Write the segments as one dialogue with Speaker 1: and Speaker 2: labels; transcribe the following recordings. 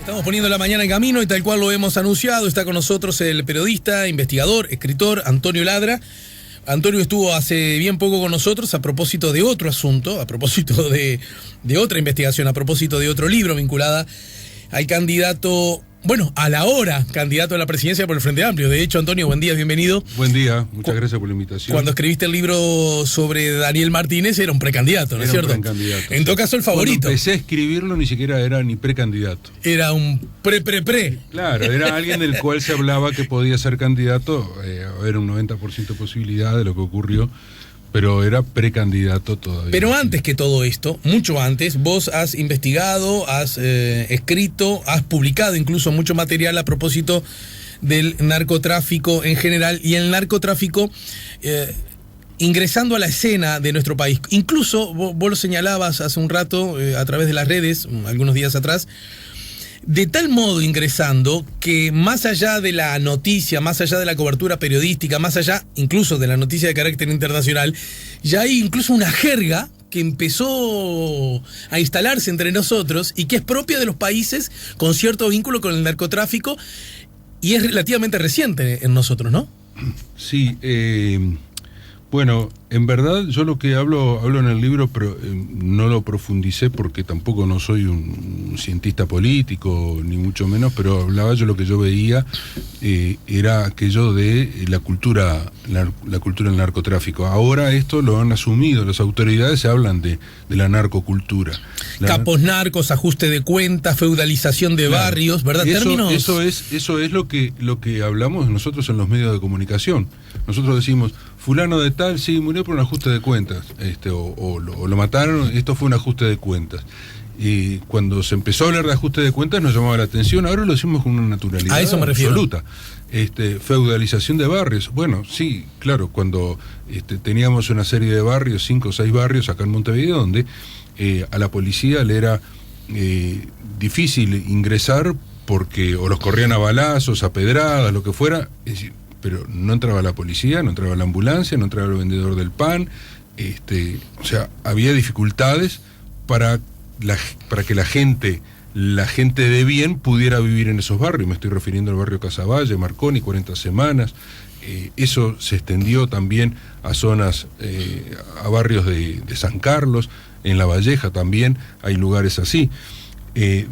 Speaker 1: Estamos poniendo la mañana en camino y tal cual lo hemos anunciado, está con nosotros el periodista, investigador, escritor Antonio Ladra. Antonio estuvo hace bien poco con nosotros a propósito de otro asunto, a propósito de otra investigación, a propósito de otro libro vinculada al candidato, bueno, a la hora candidato a la presidencia por el Frente Amplio. De hecho, Antonio, buen día, bienvenido.
Speaker 2: Buen día, muchas gracias por la invitación.
Speaker 1: Cuando escribiste el libro sobre Daniel Martínez era un precandidato, ¿no es cierto?
Speaker 2: Era un precandidato.
Speaker 1: En todo caso, el favorito.
Speaker 2: Cuando empecé a escribirlo ni siquiera era ni precandidato.
Speaker 1: Era un pre.
Speaker 2: Claro, era alguien del cual se hablaba que podía ser candidato, era un 90% de posibilidad de lo que ocurrió, pero era precandidato todavía.
Speaker 1: Pero antes que todo esto, mucho antes, vos has investigado, has escrito, has publicado incluso mucho material a propósito del narcotráfico en general y el narcotráfico ingresando a la escena de nuestro país. Incluso, vos lo señalabas hace un rato a través de las redes, algunos días atrás, de tal modo ingresando que más allá de la noticia, más allá de la cobertura periodística, más allá incluso de la noticia de carácter internacional, ya hay incluso una jerga que empezó a instalarse entre nosotros y que es propia de los países con cierto vínculo con el narcotráfico y es relativamente reciente en nosotros, ¿no?
Speaker 2: Sí, bueno, en verdad yo lo que hablo en el libro, pero no lo profundicé porque tampoco no soy un cientista político, ni mucho menos, pero hablaba yo lo que yo veía, era aquello de la cultura del narcotráfico. Ahora esto lo han asumido, las autoridades se hablan de la narcocultura.
Speaker 1: Capos narcos, ajuste de cuentas, feudalización de barrios, ¿verdad?
Speaker 2: Eso es lo que hablamos nosotros en los medios de comunicación. Nosotros decimos, fulano de tal, sí, murió por un ajuste de cuentas, o lo mataron, esto fue un ajuste de cuentas. Y cuando se empezó a hablar de ajuste de cuentas nos llamaba la atención, ahora lo decimos con una naturalidad
Speaker 1: a eso me refiero.
Speaker 2: Absoluta. Feudalización de barrios, bueno, sí, claro, cuando teníamos una serie de barrios, 5 o 6 barrios acá en Montevideo, donde a la policía le era difícil ingresar porque o los corrían a balazos, a pedradas, lo que fuera, es decir, pero no entraba la policía, no entraba la ambulancia, no entraba el vendedor del pan, o sea, había dificultades para que la gente de bien pudiera vivir en esos barrios. Me estoy refiriendo al barrio Casavalle, Marconi, 40 Semanas. Eso se extendió también a zonas, a barrios de San Carlos, en La Valleja también hay lugares así,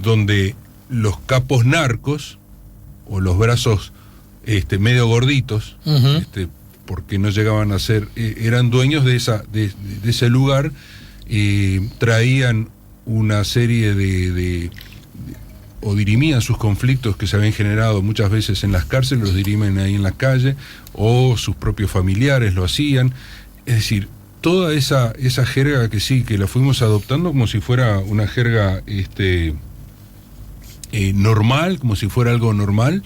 Speaker 2: donde los capos narcos o los brazos medio gorditos, porque no llegaban a ser, eran dueños de ese lugar, traían una serie o dirimían sus conflictos que se habían generado muchas veces en las cárceles, los dirimen ahí en la calle, o sus propios familiares lo hacían. Es decir, toda esa jerga que sí, que la fuimos adoptando como si fuera una jerga normal, como si fuera algo normal,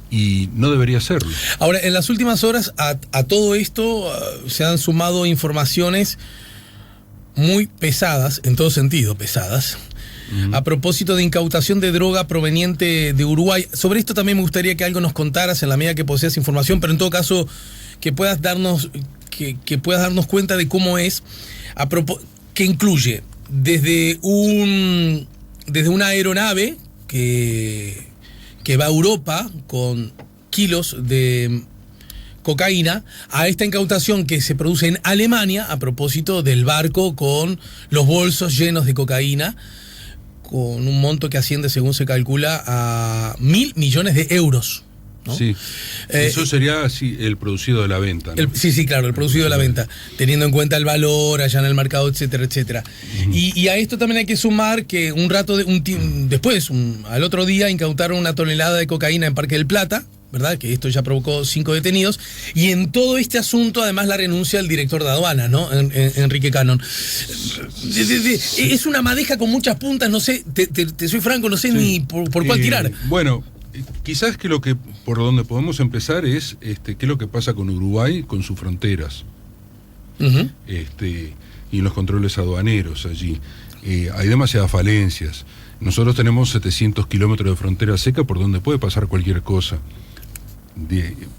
Speaker 2: y no debería serlo.
Speaker 1: Ahora, en las últimas horas a todo esto se han sumado informaciones muy pesadas, en todo sentido pesadas, a propósito de incautación de droga proveniente de Uruguay. Sobre esto también me gustaría que algo nos contaras en la medida que poseas información, pero en todo caso que puedas darnos cuenta de cómo es, que incluye desde una aeronave que va a Europa con kilos de cocaína, a esta incautación que se produce en Alemania a propósito del barco con los bolsos llenos de cocaína, con un monto que asciende, según se calcula, a 1.000 millones de euros, ¿no?
Speaker 2: Sí, eso sería el producido de la venta, ¿no?
Speaker 1: Sí, claro, el producido de la venta, teniendo en cuenta el valor allá en el mercado, etcétera, etcétera. Y a esto también hay que sumar que después, al otro día, incautaron 1 tonelada de cocaína en Parque del Plata, ¿verdad? Que esto ya provocó 5 detenidos. Y en todo este asunto, además, la renuncia del director de aduanas, ¿no? Enrique Cannon. Es una madeja con muchas puntas, no sé, te soy franco, no sé ni por cuál tirar.
Speaker 2: Bueno, quizás que por donde podemos empezar es qué es lo que pasa con Uruguay, con sus fronteras. Y los controles aduaneros allí. Hay demasiadas falencias. Nosotros tenemos 700 kilómetros de frontera seca por donde puede pasar cualquier cosa.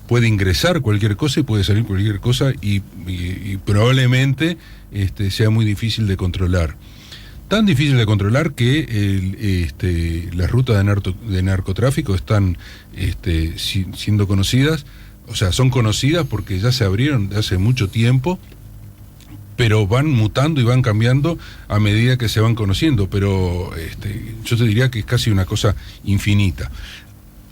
Speaker 2: Puede ingresar cualquier cosa y puede salir cualquier cosa y probablemente sea muy difícil de controlar. tan difícil de controlar que las rutas de narcotráfico están siendo conocidas, o sea, son conocidas porque ya se abrieron de hace mucho tiempo, pero van mutando y van cambiando a medida que se van conociendo, pero yo te diría que es casi una cosa infinita.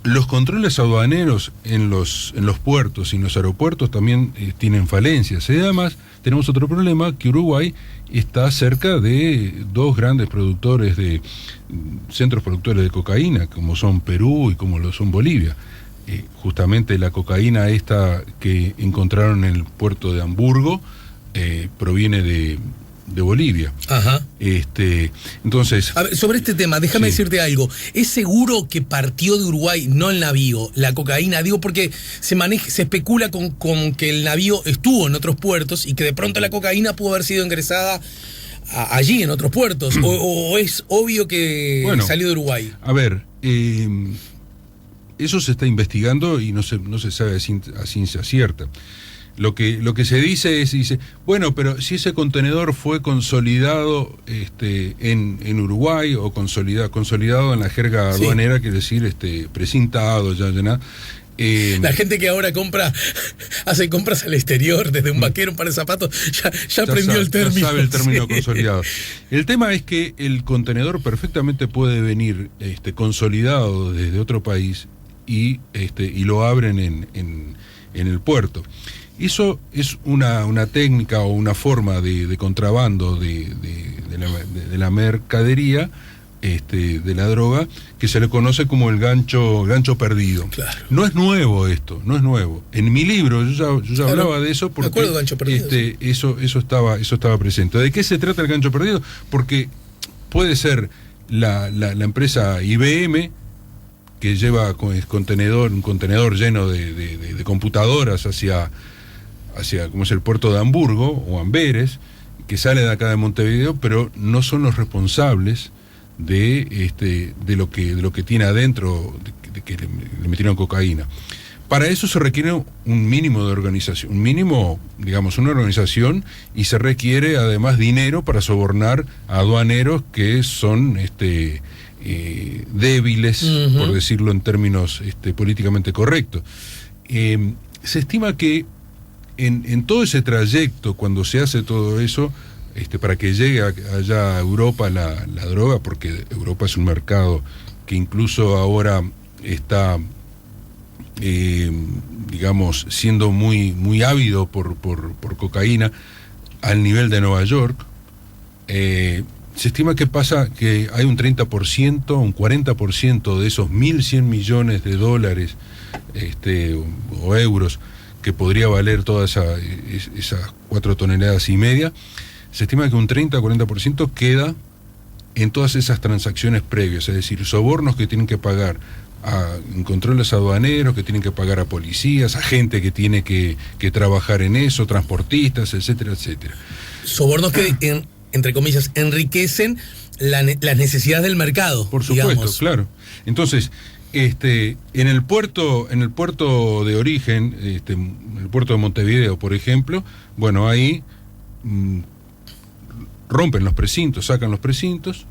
Speaker 2: Los controles aduaneros en los puertos y en los aeropuertos también tienen falencias. Y además tenemos otro problema, que Uruguay está cerca de dos grandes centros productores de cocaína, como son Perú y como lo son Bolivia. Justamente la cocaína esta que encontraron en el puerto de Hamburgo proviene de Bolivia.
Speaker 1: Ajá.
Speaker 2: Entonces,
Speaker 1: a ver, sobre este tema, déjame decirte algo. ¿Es seguro que partió de Uruguay, no el navío, la cocaína? Digo, porque se especula con que el navío estuvo en otros puertos y que de pronto la cocaína pudo haber sido ingresada allí, en otros puertos. o es obvio que salió de Uruguay.
Speaker 2: A ver, eso se está investigando y no se sabe a ciencia cierta. Lo que se dice bueno, pero si ese contenedor fue consolidado en Uruguay o consolidado en la jerga aduanera, quiere decir precintado, ya nada.
Speaker 1: La gente que ahora hace compras al exterior, desde un vaquero, un par de zapatos, ya aprendió el término.
Speaker 2: Ya sabe el término consolidado. El tema es que el contenedor perfectamente puede venir consolidado desde otro país y lo abren en el puerto. Eso es una técnica o una forma de contrabando de la mercadería, de la droga, que se le conoce como el gancho perdido.
Speaker 1: Claro.
Speaker 2: No es nuevo esto, no es nuevo. En mi libro yo ya hablaba de eso porque
Speaker 1: me acuerdo, gancho perdido, sí.
Speaker 2: eso estaba presente. ¿De qué se trata el gancho perdido? Porque puede ser la empresa IBM, que lleva un contenedor lleno de computadoras hacia como es el puerto de Hamburgo o Amberes, que sale de acá de Montevideo, pero no son los responsables de lo que tiene adentro, de que le metieron cocaína. Para eso se requiere un mínimo de organización, una organización, y se requiere además dinero para sobornar a aduaneros que son débiles, por decirlo en términos políticamente correctos. Se estima que en todo ese trayecto, cuando se hace todo eso, para que llegue allá a Europa la droga, porque Europa es un mercado que incluso ahora está, siendo muy ávido por cocaína, al nivel de Nueva York. Se estima que hay un 30%, un 40% de esos 1.100 millones de dólares o euros que podría valer todas esas 4,5 toneladas, se estima que un 30 o 40% queda en todas esas transacciones previas, es decir, sobornos que tienen que pagar en controles aduaneros, que tienen que pagar a policías, a gente que tiene que trabajar en eso, transportistas, etcétera, etcétera.
Speaker 1: Sobornos que, entre comillas, enriquecen las necesidades del mercado.
Speaker 2: Por supuesto,
Speaker 1: digamos.
Speaker 2: Claro. Entonces, en el puerto de origen, en el puerto de Montevideo, por ejemplo, bueno, ahí rompen los precintos, sacan los precintos,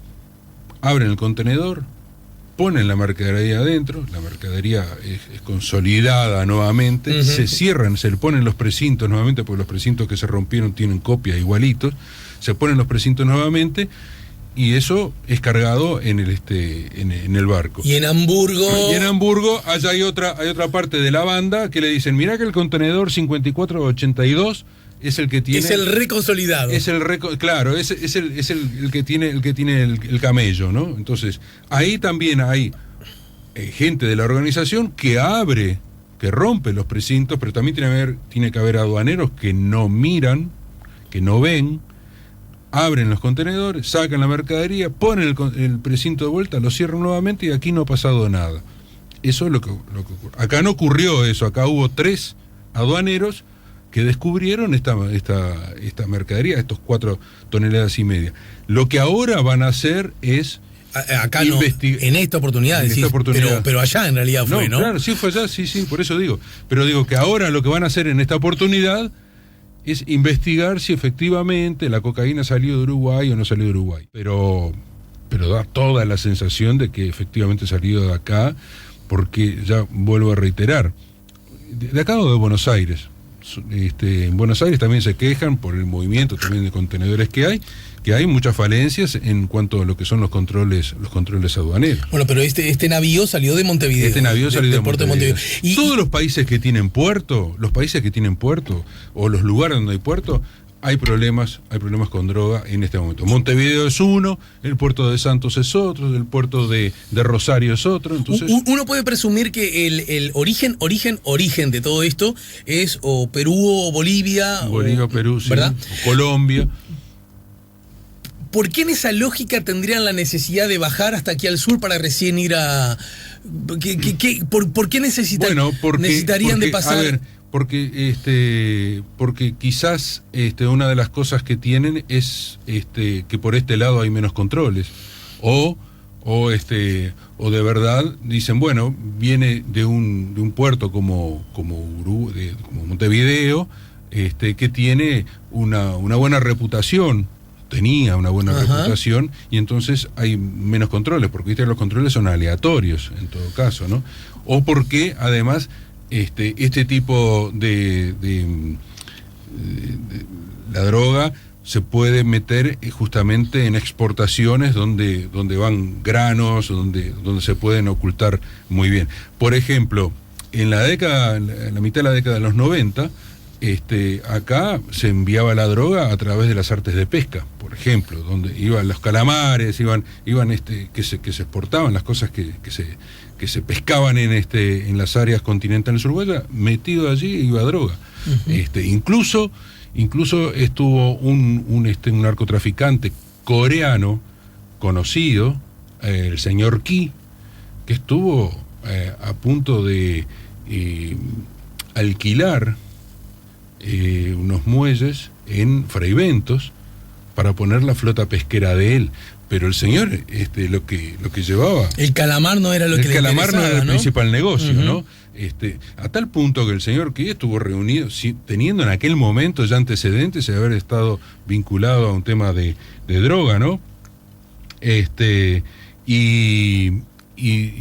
Speaker 2: abren el contenedor, ponen la mercadería adentro, la mercadería es consolidada nuevamente, se le ponen los precintos nuevamente, porque los precintos que se rompieron tienen copias igualitos, se ponen los precintos nuevamente, y eso es cargado en el barco.
Speaker 1: Y en Hamburgo
Speaker 2: allá hay otra parte de la banda que le dicen, mirá que el contenedor 5482 es el que tiene...
Speaker 1: Es el reconsolidado.
Speaker 2: Claro, es el que tiene el camello, ¿no? Entonces, ahí también hay gente de la organización que rompe los precintos, pero también tiene que haber aduaneros que no miran, que no ven, abren los contenedores, sacan la mercadería, ponen el precinto de vuelta, lo cierran nuevamente y aquí no ha pasado nada. Eso es lo que ocurre. Acá no ocurrió eso, acá hubo 3 aduaneros que descubrieron esta mercadería, estos 4,5 toneladas. Lo que ahora van a hacer es...
Speaker 1: Acá no, en esta oportunidad, pero allá en realidad fue, ¿no?
Speaker 2: Claro, sí fue allá, sí, por eso digo. Pero digo que ahora lo que van a hacer en esta oportunidad es investigar si efectivamente la cocaína salió de Uruguay o no salió de Uruguay. Pero da toda la sensación de que efectivamente salió de acá, porque ya vuelvo a reiterar, de acá o de Buenos Aires. En Buenos Aires también se quejan por el movimiento también de contenedores que hay muchas falencias en cuanto a lo que son los controles aduaneros.
Speaker 1: Bueno, pero este navío salió de Montevideo.
Speaker 2: Este navío salió de
Speaker 1: puerto
Speaker 2: Montevideo.
Speaker 1: de Montevideo.
Speaker 2: Todos los países que tienen puerto, o los lugares donde hay puerto, hay problemas con droga en este momento. Montevideo es uno, el puerto de Santos es otro, el puerto de Rosario es otro. Entonces,
Speaker 1: uno puede presumir que el origen de todo esto es o Perú o Bolivia.
Speaker 2: Perú, sí,
Speaker 1: ¿verdad?
Speaker 2: O Colombia.
Speaker 1: ¿Por qué en esa lógica tendrían la necesidad de bajar hasta aquí al sur para recién ir a... ¿Por qué necesitarían de pasar?
Speaker 2: A ver, porque quizás una de las cosas que tienen es que por este lado hay menos controles, o de verdad dicen, bueno, viene de un puerto como Montevideo, que tiene una buena reputación, tenía una buena reputación, y entonces hay menos controles, porque ¿viste? Los controles son aleatorios en todo caso, ¿no? O porque además este tipo de la droga se puede meter justamente en exportaciones donde van granos, donde se pueden ocultar muy bien. Por ejemplo, en la mitad de la década de los 90, acá se enviaba la droga a través de las artes de pesca, por ejemplo, donde iban los calamares, iban que se exportaban las cosas que se pescaban en las áreas continentales uruguayas, metido allí iba droga. Uh-huh. Incluso estuvo un narcotraficante coreano conocido, el señor Ki, que estuvo a punto de alquilar unos muelles en Fraiventos para poner la flota pesquera de él. Pero el señor lo que llevaba...
Speaker 1: El calamar no era lo que le interesaba,
Speaker 2: El calamar no era el principal negocio,
Speaker 1: uh-huh.
Speaker 2: ¿no? A tal punto que el señor que estuvo reunido, teniendo en aquel momento ya antecedentes de haber estado vinculado a un tema de droga, ¿no? Y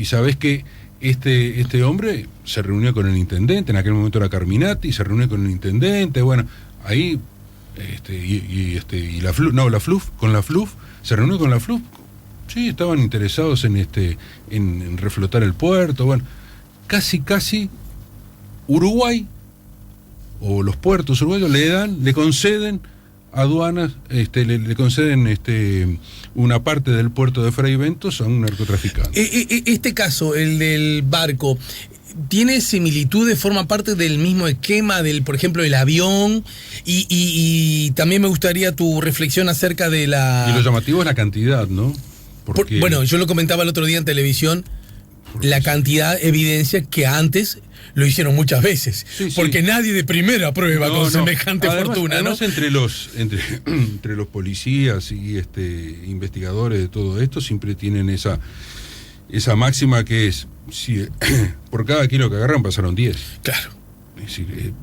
Speaker 2: sabés que este hombre se reunió con el intendente, en aquel momento era Carminati, se reunió con el intendente, bueno, ahí, y la FLUF, con la FLUF, se reunió con la FLUF, sí, estaban interesados en reflotar el puerto, bueno, casi Uruguay, o los puertos uruguayos le conceden aduanas, le conceden una parte del puerto de Fraiventos a un narcotraficante.
Speaker 1: Este caso, el del barco, ¿tiene similitudes, forma parte del mismo esquema por ejemplo, el avión? Y también me gustaría tu reflexión acerca de la...
Speaker 2: Y lo llamativo es la cantidad, ¿no? Porque...
Speaker 1: Bueno, yo lo comentaba el otro día en televisión, la cantidad evidencia que antes lo hicieron muchas veces, sí. Porque nadie de primera prueba con semejante fortuna,
Speaker 2: además,
Speaker 1: ¿no?
Speaker 2: Entre los policías y investigadores de todo esto siempre tienen esa máxima que es, si por cada kilo que agarran pasaron 10.
Speaker 1: Claro.
Speaker 2: Es decir,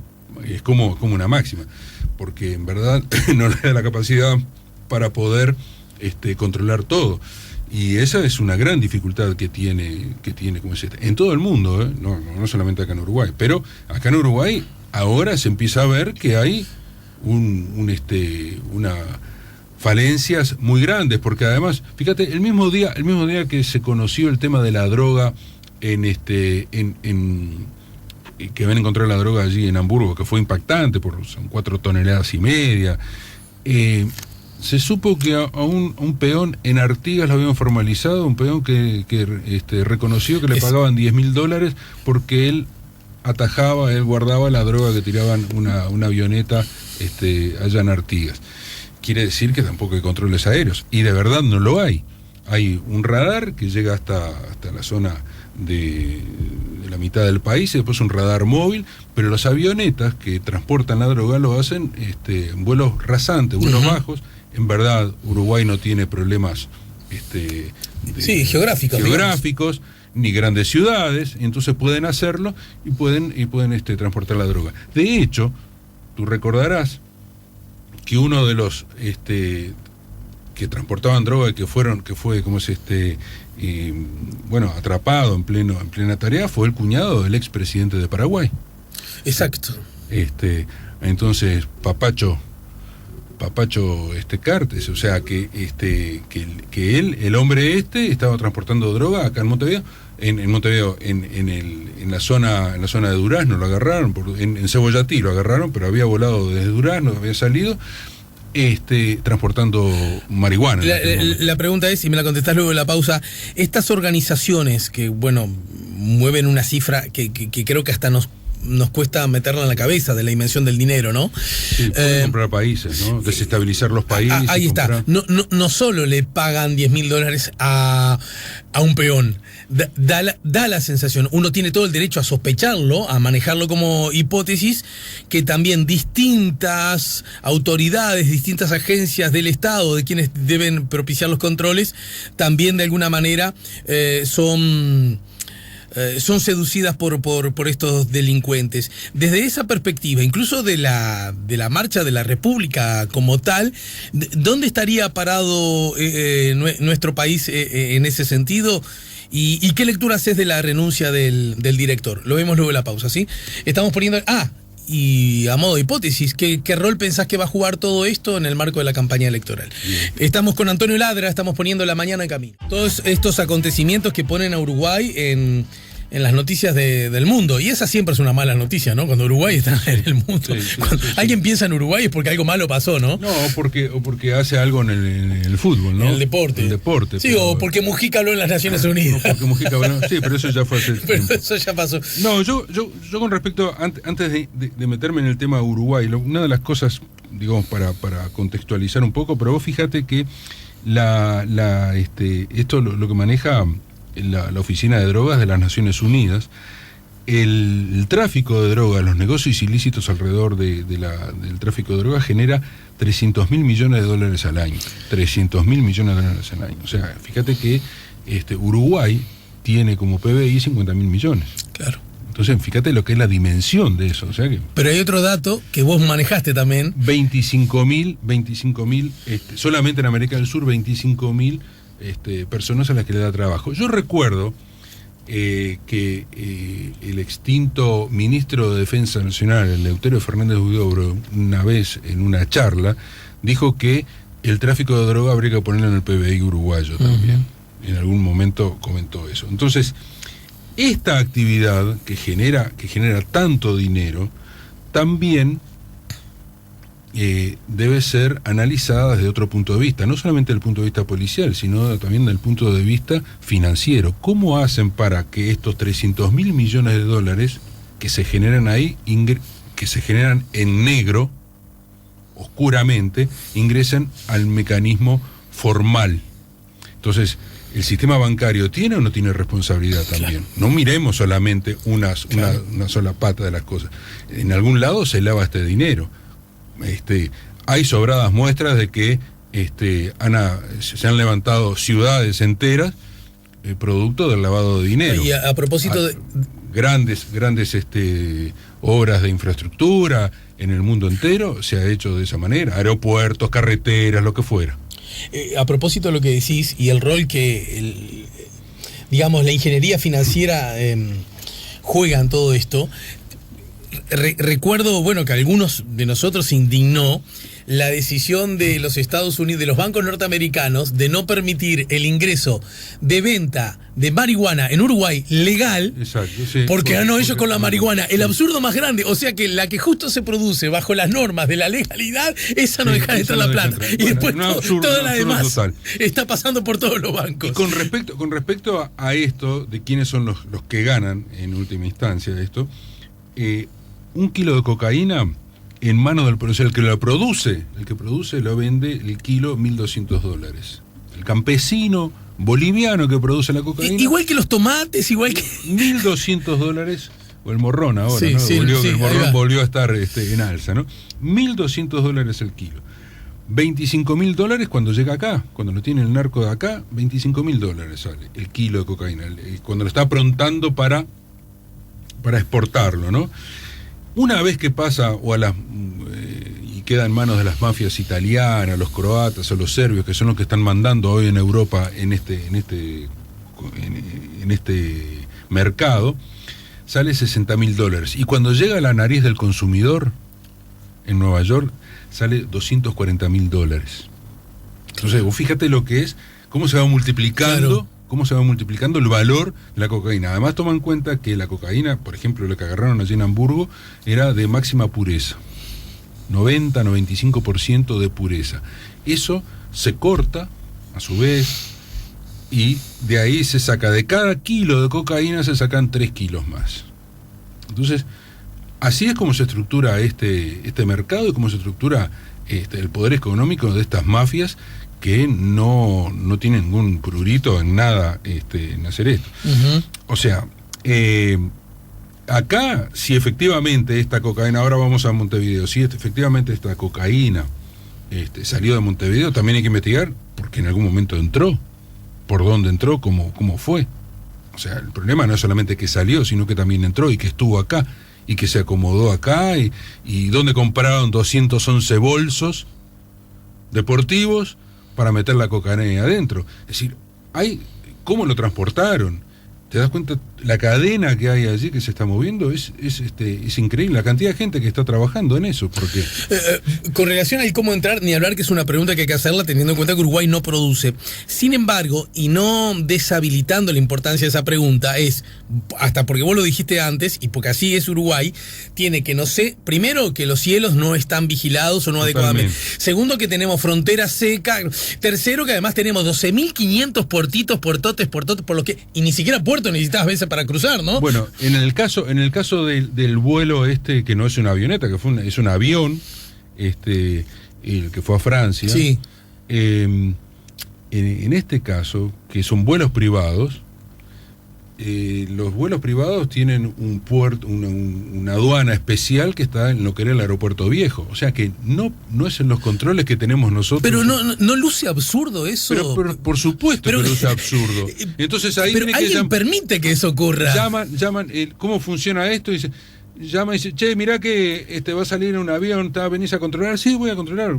Speaker 2: es como una máxima, porque en verdad no le da la capacidad para poder controlar todo. Y esa es una gran dificultad que tiene como es en todo el mundo, no solamente acá en Uruguay, pero acá en Uruguay ahora se empieza a ver que hay una falencias muy grandes, porque además, fíjate, el mismo día que se conoció el tema de la droga que habían encontrado la droga allí en Hamburgo, que fue impactante, son 4,5 toneladas, se supo que a un peón en Artigas lo habían formalizado, un peón que reconoció que le pagaban $10.000 porque él guardaba la droga que tiraban una avioneta allá en Artigas. Quiere decir que tampoco hay controles aéreos, y de verdad no lo hay. Hay un radar que llega hasta la zona de la mitad del país, y después un radar móvil, pero las avionetas que transportan la droga lo hacen en vuelos rasantes, vuelos uh-huh. bajos. En verdad, Uruguay no tiene problemas geográficos ni grandes ciudades, entonces pueden hacerlo y pueden transportar la droga. De hecho, tú recordarás que uno de los que transportaban droga y que fue atrapado en plena tarea fue el cuñado del expresidente de Paraguay.
Speaker 1: Exacto.
Speaker 2: Entonces Papacho Cartes, o sea que él, el hombre estaba transportando droga acá en Montevideo, en la zona de Durazno lo agarraron, en Cebollatí lo agarraron, pero había volado desde Durazno, había salido transportando marihuana.
Speaker 1: La pregunta es, y me la contestás luego de la pausa, estas organizaciones que, mueven una cifra que creo que hasta nos cuesta meterla en la cabeza de la dimensión del dinero, ¿no?
Speaker 2: Sí, pueden comprar países, ¿no? Desestabilizar los países.
Speaker 1: Ahí está. No solo le pagan $10.000 a un peón. Da la sensación, uno tiene todo el derecho a sospecharlo, a manejarlo como hipótesis, que también distintas autoridades, distintas agencias del Estado, de quienes deben propiciar los controles, también de alguna manera son seducidas por estos delincuentes. Desde esa perspectiva, incluso de la marcha de la República como tal, ¿dónde estaría parado nuestro país en ese sentido? ¿Y qué lectura haces de la renuncia del director? Lo vemos luego de la pausa, ¿sí? Estamos poniendo... y a modo de hipótesis, ¿qué rol pensás que va a jugar todo esto en el marco de la campaña electoral? Bien. Estamos con Antonio Ladra, estamos poniendo la mañana en camino. Todos estos acontecimientos que ponen a Uruguay en las noticias del mundo, y esa siempre es una mala noticia, ¿no? Cuando Uruguay está en el mundo. Cuando alguien piensa en Uruguay es porque algo malo pasó, ¿no?
Speaker 2: No, porque hace algo en el fútbol, ¿no?
Speaker 1: En el deporte.
Speaker 2: Sí,
Speaker 1: pero... o porque Mujica habló en las Naciones Unidas.
Speaker 2: No, porque Mujica habló, sí, pero eso ya fue hace
Speaker 1: pero tiempo. Eso ya pasó.
Speaker 2: No, yo con respecto, antes de meterme en el tema Uruguay, una de las cosas, digamos, para contextualizar un poco, pero vos fíjate que esto lo que maneja la Oficina de Drogas de las Naciones Unidas, el tráfico de drogas, los negocios ilícitos alrededor del tráfico de drogas genera $300.000 millones al año. $300.000 millones al año. O sea, fíjate que Uruguay tiene como PBI 50.000 millones.
Speaker 1: Claro.
Speaker 2: Entonces, fíjate lo que es la dimensión de eso. O sea que,
Speaker 1: pero hay otro dato que vos manejaste también.
Speaker 2: 25.000, solamente en América del Sur, 25.000 personas a las que le da trabajo. Yo recuerdo que el extinto ministro de Defensa Nacional, Eleuterio Fernández Huidobro, una vez en una charla, dijo que el tráfico de droga habría que ponerlo en el PBI uruguayo también. En algún momento comentó eso. Entonces, esta actividad que genera tanto dinero, también debe ser analizada desde otro punto de vista, no solamente desde el punto de vista policial, sino también desde el punto de vista financiero. ¿Cómo hacen para que estos $300.000 millones que se generan ahí, que se generan en negro, oscuramente, ingresen al mecanismo formal? Entonces, ¿el sistema bancario tiene o no tiene responsabilidad también? Claro. No miremos solamente una sola pata de las cosas. En algún lado se lava este dinero. Hay sobradas muestras de que se han levantado ciudades enteras producto del lavado de dinero.
Speaker 1: Y a propósito de
Speaker 2: grandes obras de infraestructura en el mundo entero se ha hecho de esa manera, aeropuertos, carreteras, lo que fuera.
Speaker 1: A propósito de lo que decís y el rol que la ingeniería financiera juega en todo esto, recuerdo, que algunos de nosotros se indignó la decisión de los Estados Unidos, de los bancos norteamericanos, de no permitir el ingreso de venta de marihuana en Uruguay legal. Exacto, sí, porque ellos con la marihuana, el absurdo más grande, o sea que la que justo se produce bajo las normas de la legalidad, esa no deja de entrar la plata. Y después toda la demás total está pasando por todos los bancos.
Speaker 2: Y con respecto a esto, de quiénes son los que ganan en última instancia esto, 1 kilo de cocaína en manos del productor, el que produce lo vende el kilo $1.200. El campesino boliviano que produce la cocaína,
Speaker 1: igual que los tomates, igual que
Speaker 2: $1.200, o el morrón ahora,
Speaker 1: sí,
Speaker 2: ¿no?
Speaker 1: Sí,
Speaker 2: el morrón volvió a estar en alza, ¿no? $1.200 el kilo. $25.000 cuando llega acá, cuando lo tiene el narco de acá, $25.000 sale el kilo de cocaína, cuando lo está aprontando para exportarlo, ¿no? Una vez que pasa, y queda en manos de las mafias italianas, los croatas o los serbios, que son los que están mandando hoy en Europa en este mercado, sale $60.000. Y cuando llega a la nariz del consumidor en Nueva York, sale $240.000. Entonces, vos fíjate lo que es, cómo se va multiplicando, claro, cómo se va multiplicando el valor de la cocaína. Además, toma en cuenta que la cocaína, por ejemplo, la que agarraron allí en Hamburgo, era de máxima pureza. 90-95% de pureza. Eso se corta, a su vez, y de ahí se saca, de cada kilo de cocaína se sacan 3 kilos más. Entonces, así es como se estructura este mercado y cómo se estructura el poder económico de estas mafias que no tienen ningún prurito en nada en hacer esto. Uh-huh. O sea, acá, si efectivamente esta cocaína, ahora vamos a Montevideo, si efectivamente esta cocaína salió de Montevideo, también hay que investigar porque en algún momento entró, por dónde entró, cómo fue. O sea, el problema no es solamente que salió, sino que también entró y que estuvo acá y que se acomodó acá y dónde compraron 211 bolsos deportivos para meter la cocaína ahí adentro. Es decir, ¿cómo lo transportaron? ¿Te das cuenta? La cadena que hay allí que se está moviendo es increíble, la cantidad de gente que está trabajando en eso. Porque
Speaker 1: con relación a cómo entrar, ni hablar, que es una pregunta que hay que hacerla teniendo en cuenta que Uruguay no produce. Sin embargo, y no deshabilitando la importancia de esa pregunta, es, hasta porque vos lo dijiste antes, y porque así es Uruguay, tiene que, no sé, primero que los cielos no están vigilados o no adecuadamente. Segundo, que tenemos frontera seca. Tercero, que además tenemos 12.500 portotes, por lo que, y ni siquiera puertos necesitas a veces para cruzar, ¿no?
Speaker 2: Bueno, en el caso del vuelo que no es una avioneta, que es un avión, el que fue a Francia.
Speaker 1: Sí.
Speaker 2: En este caso, que son vuelos privados, los vuelos privados tienen un puerto, una aduana especial que está en lo que era el aeropuerto viejo. O sea que no es en los controles que tenemos nosotros.
Speaker 1: Pero no luce absurdo eso.
Speaker 2: Pero por supuesto que luce absurdo. Entonces ahí
Speaker 1: pero alguien permite que eso ocurra.
Speaker 2: Llaman, ¿cómo funciona esto? Llama y dice, che, mirá que va a salir un avión, ¿venís a controlar? Sí, voy a controlar.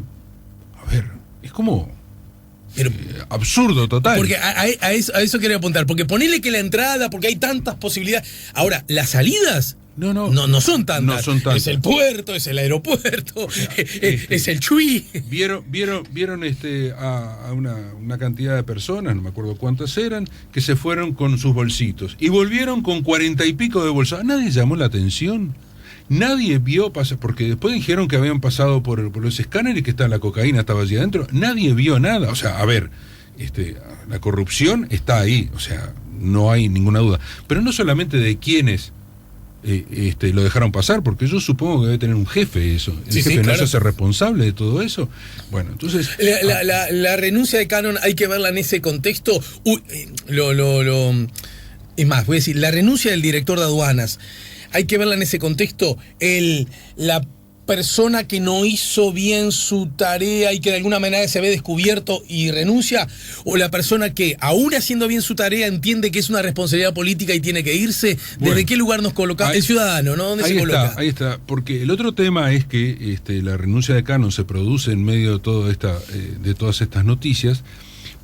Speaker 2: A ver, es como... absurdo total.
Speaker 1: Porque a eso quería apuntar, porque ponele que la entrada, porque hay tantas posibilidades. Ahora, las salidas no son tantas.
Speaker 2: No son tantas.
Speaker 1: Es el puerto, es el aeropuerto, es el Chuy.
Speaker 2: Vieron a una cantidad de personas, no me acuerdo cuántas eran, que se fueron con sus bolsitos y volvieron con 40 y pico de bolsas. ¿A nadie llamó la atención? Nadie vio pasar, porque después dijeron que habían pasado por los escáneres y que la cocaína estaba allí adentro. Nadie vio nada. O sea, a ver, la corrupción está ahí, o sea, no hay ninguna duda. Pero no solamente de quiénes lo dejaron pasar, porque yo supongo que debe tener un jefe eso. El jefe no se hace responsable de todo eso. Bueno, entonces...
Speaker 1: La renuncia de Cannon hay que verla en ese contexto. Es más, voy a decir, la renuncia del director de aduanas, hay que verla en ese contexto. La persona que no hizo bien su tarea y que de alguna manera se ve descubierto y renuncia, o la persona que, aún haciendo bien su tarea, entiende que es una responsabilidad política y tiene que irse.
Speaker 2: Bueno,
Speaker 1: ¿desde qué lugar nos colocamos? El ciudadano, ¿no? ¿Dónde se coloca?
Speaker 2: Ahí está, porque el otro tema es que la renuncia de Cannon se produce en medio de todas estas noticias,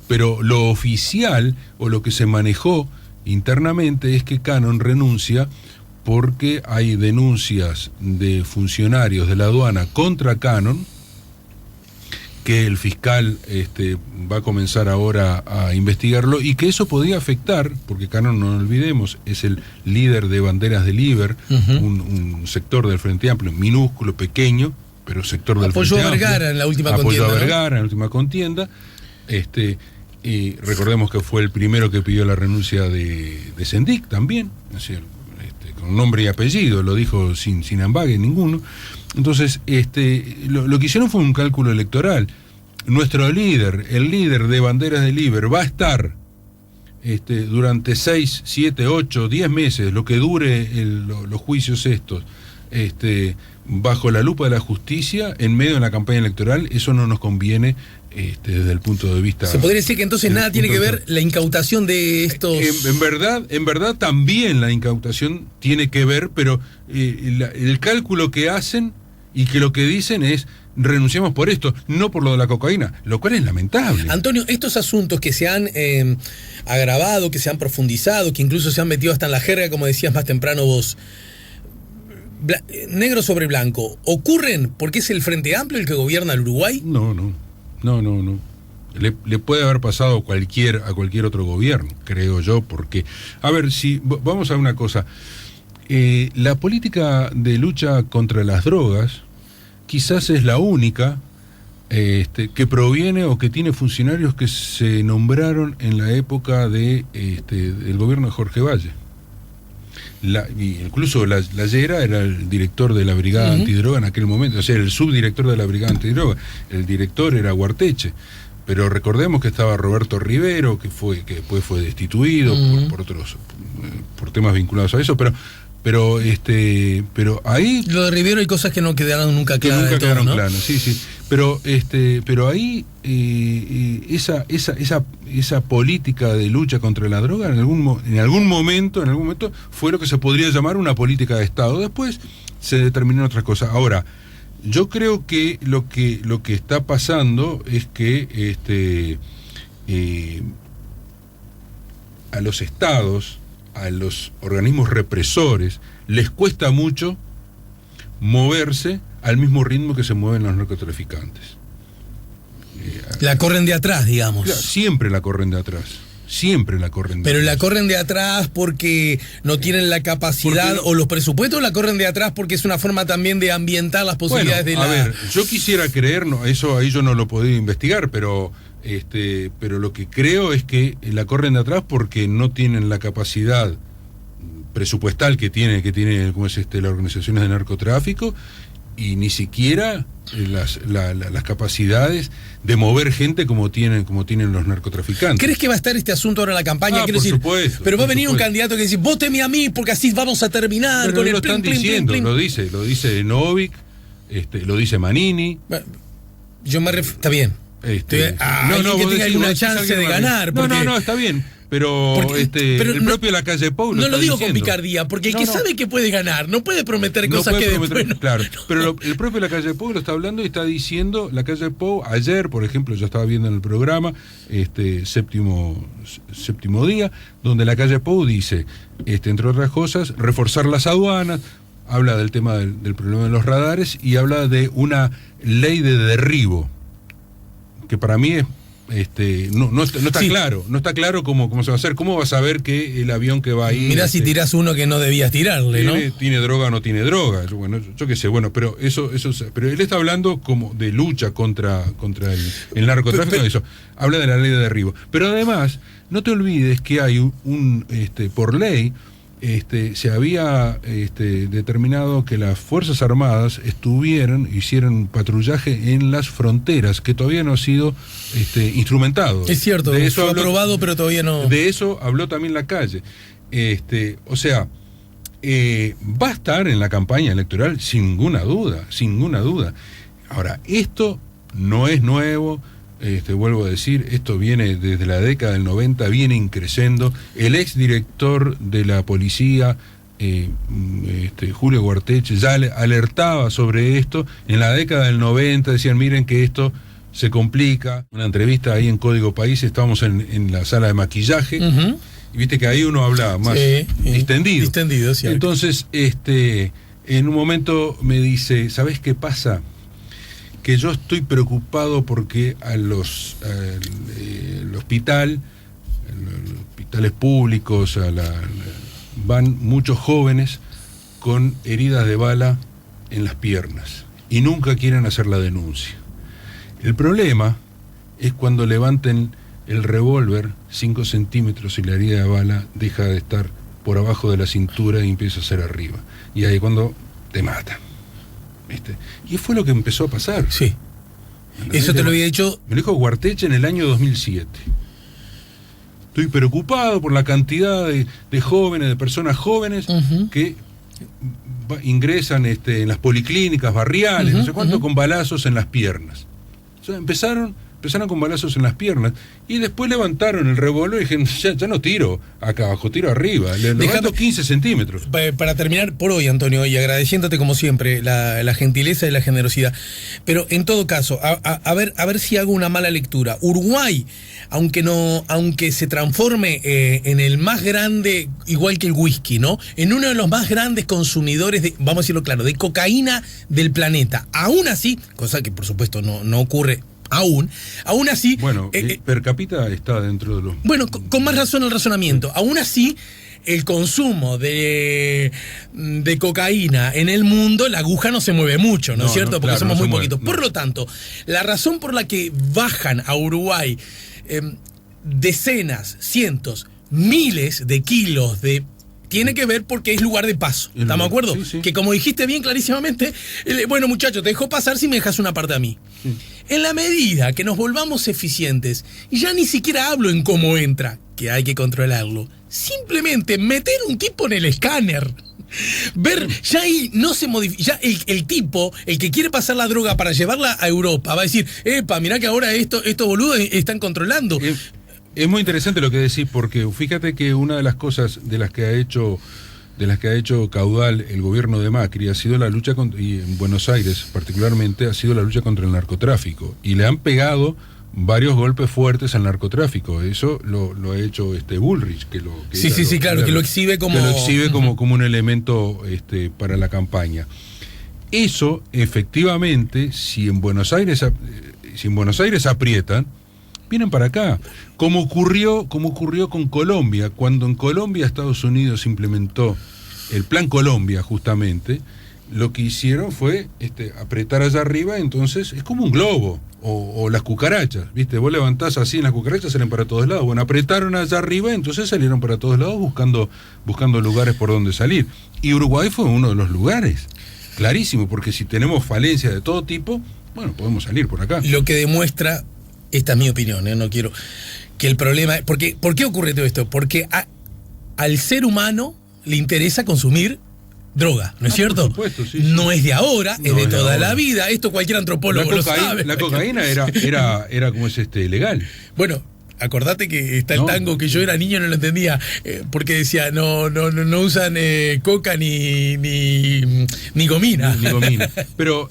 Speaker 2: pero lo oficial o lo que se manejó internamente es que Cannon renuncia porque hay denuncias de funcionarios de la aduana contra Cannon, que el fiscal va a comenzar ahora a investigarlo, y que eso podría afectar, porque Cannon, no olvidemos, es el líder de Banderas del Iber, un sector del Frente Amplio, minúsculo, pequeño, pero sector del Frente Amplio.
Speaker 1: Apoyó a Vergara en la última contienda.
Speaker 2: Apoyó a Vergara en la última contienda. Y recordemos que fue el primero que pidió la renuncia de Sendik también, es decir, con nombre y apellido, lo dijo sin ambague ninguno. Entonces, lo que hicieron fue un cálculo electoral. Nuestro líder, el líder de Banderas del Iber, va a estar durante 6, 7, 8, 10 meses, lo que dure los juicios estos, bajo la lupa de la justicia, en medio de la campaña electoral. Eso no nos conviene desde el punto de vista...
Speaker 1: ¿Se podría decir que entonces nada tiene que ver la incautación de estos...?
Speaker 2: En verdad también la incautación tiene que ver, pero el cálculo que hacen y que lo que dicen es, renunciamos por esto, no por lo de la cocaína, lo cual es lamentable.
Speaker 1: Antonio, estos asuntos que se han agravado, que se han profundizado, que incluso se han metido hasta en la jerga, como decías más temprano vos, negro sobre blanco, ¿ocurren porque es el Frente Amplio el que gobierna el Uruguay?
Speaker 2: No. Le puede haber pasado a cualquier otro gobierno, creo yo, porque, a ver, si vamos a una cosa, la política de lucha contra las drogas quizás es la única que proviene o que tiene funcionarios que se nombraron en la época del gobierno de Jorge Valle. Incluso la Llera era el director de la brigada antidroga en aquel momento, o sea, el subdirector de la brigada antidroga, el director era Guarteche, pero recordemos que estaba Roberto Rivero, que después fue destituido por temas vinculados a eso, pero ahí
Speaker 1: lo de Rivero hay cosas que no quedaron nunca claras.
Speaker 2: Que nunca quedaron
Speaker 1: ¿no?
Speaker 2: claras, sí. Pero ahí esa política de lucha contra la droga en algún momento fue lo que se podría llamar una política de Estado. Después se determinó otras cosas. Ahora, yo creo que lo que está pasando es que a los estados, a los organismos represores, les cuesta mucho moverse al mismo ritmo que se mueven los narcotraficantes.
Speaker 1: La corren de atrás, digamos.
Speaker 2: Claro, siempre la corren de atrás. Pero
Speaker 1: la corren de atrás porque no tienen la capacidad o los presupuestos, la corren de atrás porque es una forma también de ambientar las posibilidades de la...
Speaker 2: A ver, yo quisiera creer, eso ahí yo no lo he podido investigar, pero lo que creo es que la corren de atrás porque no tienen la capacidad presupuestal que tiene ¿cómo es las organizaciones de narcotráfico? Y ni siquiera las capacidades de mover gente como tienen los narcotraficantes.
Speaker 1: ¿Crees que va a estar este asunto ahora en la campaña?
Speaker 2: Por supuesto.
Speaker 1: Pero va a venir un candidato que dice, vóteme a mí porque así vamos a terminar.
Speaker 2: Pero
Speaker 1: con
Speaker 2: no
Speaker 1: el
Speaker 2: lo están diciendo, lo dice Novik, lo dice Manini.
Speaker 1: Bueno, yo me refiero, está bien. Que tenga alguna chance de ganar.
Speaker 2: No, está bien. Pero el propio Lacalle Pou
Speaker 1: no lo digo
Speaker 2: diciendo.
Speaker 1: Con picardía, porque el que sabe que puede ganar no puede prometer cosas que después no.
Speaker 2: Claro, pero el propio Lacalle Pou lo está hablando y está diciendo, Lacalle Pou, ayer, por ejemplo, yo estaba viendo en el programa, séptimo día, donde Lacalle Pou dice, entre otras cosas, reforzar las aduanas, habla del tema del problema de los radares y habla de una ley de derribo, que para mí es no está claro cómo se va a hacer. ¿Cómo vas a saber que el avión que va ahí...
Speaker 1: Mirá si tirás uno que no debías tirarle, ¿no?
Speaker 2: ¿Tiene droga o no tiene droga? Bueno, yo qué sé, pero pero él está hablando como de lucha contra el narcotráfico, eso. Habla de la ley de derribo. Pero además, no te olvides que hay por ley, se había determinado que las Fuerzas Armadas hicieran patrullaje en las fronteras, que todavía no ha sido instrumentado.
Speaker 1: Es cierto, fue aprobado, pero todavía no.
Speaker 2: De eso habló también Lacalle. O sea, va a estar en la campaña electoral sin ninguna duda. Ahora, esto no es nuevo. Vuelvo a decir, esto viene desde la década del 90, viene increciendo. El exdirector de la policía, Julio Guarteche, ya alertaba sobre esto. En la década del 90 decían, miren que esto se complica. Una entrevista ahí en Código País, estábamos en la sala de maquillaje, y viste que ahí uno hablaba más distendido.
Speaker 1: Distendido, cierto.
Speaker 2: Entonces, en un momento me dice, ¿sabés qué pasa? Que yo estoy preocupado porque al hospital, los hospitales públicos, van muchos jóvenes con heridas de bala en las piernas y nunca quieren hacer la denuncia. El problema es cuando levanten el revólver 5 centímetros y la herida de bala deja de estar por abajo de la cintura y empieza a ser arriba. Y ahí cuando te matan. ¿Viste? Y fue lo que empezó a pasar.
Speaker 1: Sí. Eso te lo había dicho.
Speaker 2: Me lo dijo Guarteche en el año 2007. Estoy preocupado por la cantidad de jóvenes, de personas jóvenes que ingresan en las policlínicas barriales, no sé cuánto, con balazos en las piernas. O sea, empezaron empezaron con balazos en las piernas, y después levantaron el revólver y dijeron, ya no tiro acá abajo, tiro arriba, le levanto 15 centímetros.
Speaker 1: Para terminar por hoy, Antonio, y agradeciéndote como siempre la gentileza y la generosidad, pero en todo caso, a ver si hago una mala lectura. Uruguay, aunque se transforme en el más grande, igual que el whisky, ¿no? En uno de los más grandes consumidores de, vamos a decirlo claro, de cocaína del planeta. Aún así, cosa que por supuesto no ocurre aún así...
Speaker 2: Bueno, per cápita está dentro de los...
Speaker 1: Bueno, con más razón el razonamiento. Aún así, el consumo de cocaína en el mundo, la aguja no se mueve mucho, ¿no es cierto? Porque somos muy poquitos. Por lo tanto, la razón por la que bajan a Uruguay decenas, cientos, miles de kilos de... Tiene que ver porque es lugar de paso. ¿Estamos de acuerdo?
Speaker 2: Sí.
Speaker 1: Que como dijiste bien clarísimamente, bueno, muchacho, te dejo pasar si me dejas una parte a mí. Sí. En la medida que nos volvamos eficientes, y ya ni siquiera hablo en cómo entra, que hay que controlarlo, simplemente meter un tipo en el escáner. Ver, ya ahí no se modifica, ya el tipo, el que quiere pasar la droga para llevarla a Europa, va a decir, epa, mirá que ahora estos boludos están controlando.
Speaker 2: Es muy interesante lo que decís, porque fíjate que una de las cosas de las que ha hecho caudal el gobierno de Macri ha sido la lucha y en Buenos Aires particularmente ha sido la lucha contra el narcotráfico, y le han pegado varios golpes fuertes al narcotráfico. Eso lo ha hecho Bullrich, que lo exhibe como un elemento para la campaña. Eso efectivamente, si en Buenos Aires aprietan, vienen para acá, como ocurrió con Colombia, cuando en Colombia Estados Unidos implementó el Plan Colombia, justamente, lo que hicieron fue apretar allá arriba. Entonces es como un globo, o las cucarachas, ¿viste? Vos levantás así, las cucarachas salen para todos lados. Bueno, apretaron allá arriba, entonces salieron para todos lados buscando lugares por donde salir. Y Uruguay fue uno de los lugares, clarísimo, porque si tenemos falencias de todo tipo, bueno, podemos salir por acá.
Speaker 1: Lo que demuestra... Esta es mi opinión, no quiero que el problema... ¿Por qué ocurre todo esto? Porque al ser humano le interesa consumir droga, ¿no es cierto?
Speaker 2: Por supuesto, sí.
Speaker 1: No es de ahora, es de toda la vida. Esto cualquier antropólogo lo sabe.
Speaker 2: La cocaína era como es legal.
Speaker 1: Bueno, acordate que está el tango que yo era niño, no lo entendía, porque decía no usan coca ni gomina.
Speaker 2: Ni gomina. Pero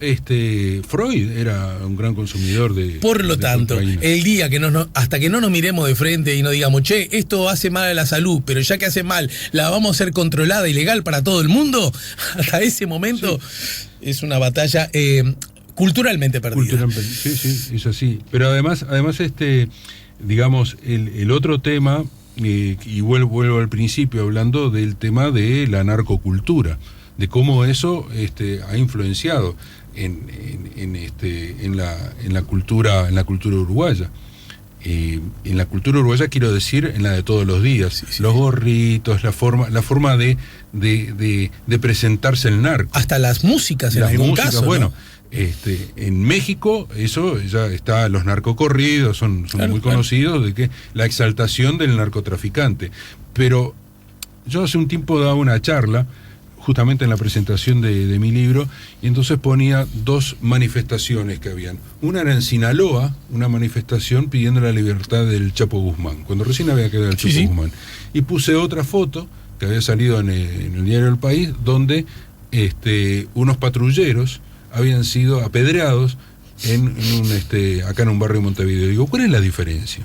Speaker 2: Freud era un gran consumidor de...
Speaker 1: Por lo tanto, cocaína. El día que hasta que no nos miremos de frente y no digamos, che, esto hace mal a la salud, pero ya que hace mal, la vamos a hacer controlada y legal para todo el mundo, hasta ese momento es una batalla culturalmente perdida.
Speaker 2: Sí, es así. Pero además digamos, el otro tema, y vuelvo al principio hablando del tema de la narcocultura, de cómo eso ha influenciado en la cultura uruguaya. En la cultura uruguaya, quiero decir, en la de todos los días, los gorritos, la forma de presentarse el narco.
Speaker 1: Hasta las músicas en algún caso,
Speaker 2: bueno,
Speaker 1: ¿no?
Speaker 2: En México eso ya está, los narcocorridos son muy conocidos, de que la exaltación del narcotraficante. Pero yo hace un tiempo daba una charla justamente en la presentación de mi libro, y entonces ponía dos manifestaciones que habían. Una era en Sinaloa, una manifestación pidiendo la libertad del Chapo Guzmán, cuando recién había quedado el Chapo Guzmán, y puse otra foto que había salido en el diario El País, donde unos patrulleros habían sido apedreados acá en un barrio de Montevideo. Digo, ¿cuál es la diferencia?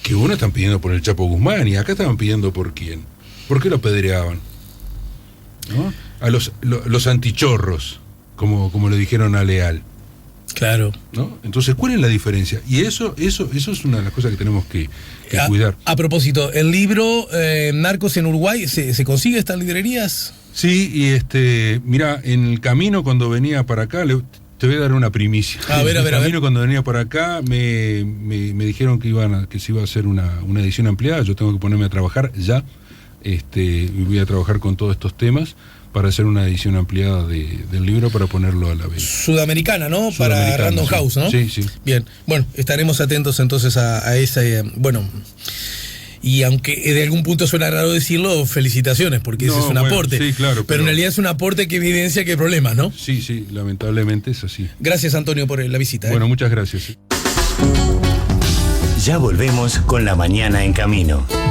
Speaker 2: Que uno están pidiendo por el Chapo Guzmán y acá estaban pidiendo por quién. ¿Por qué lo apedreaban? ¿No? A los antichorros, como le dijeron a Leal.
Speaker 1: Claro.
Speaker 2: ¿No? Entonces, ¿cuál es la diferencia? Y eso es una de las cosas que tenemos que cuidar.
Speaker 1: A propósito, el libro Narcos en Uruguay, ¿se consigue estas librerías?
Speaker 2: Sí, y mira, en el camino cuando venía para acá, te voy a dar una primicia.
Speaker 1: En el camino
Speaker 2: cuando venía para acá, me dijeron que se iba a hacer una edición ampliada. Yo tengo que ponerme a trabajar ya. Voy a trabajar con todos estos temas para hacer una edición ampliada del libro para ponerlo a la venta.
Speaker 1: Sudamericana, ¿no? Para Random House, ¿no?
Speaker 2: Sí.
Speaker 1: Bien, bueno, estaremos atentos entonces a esa, y aunque de algún punto suena raro decirlo, felicitaciones, porque ese es un aporte.
Speaker 2: Sí, claro.
Speaker 1: Pero en realidad es un aporte que evidencia que hay problemas, ¿no?
Speaker 2: Sí, lamentablemente es así.
Speaker 1: Gracias, Antonio, por la visita.
Speaker 2: Bueno, muchas gracias.
Speaker 3: Ya volvemos con La Mañana en Camino.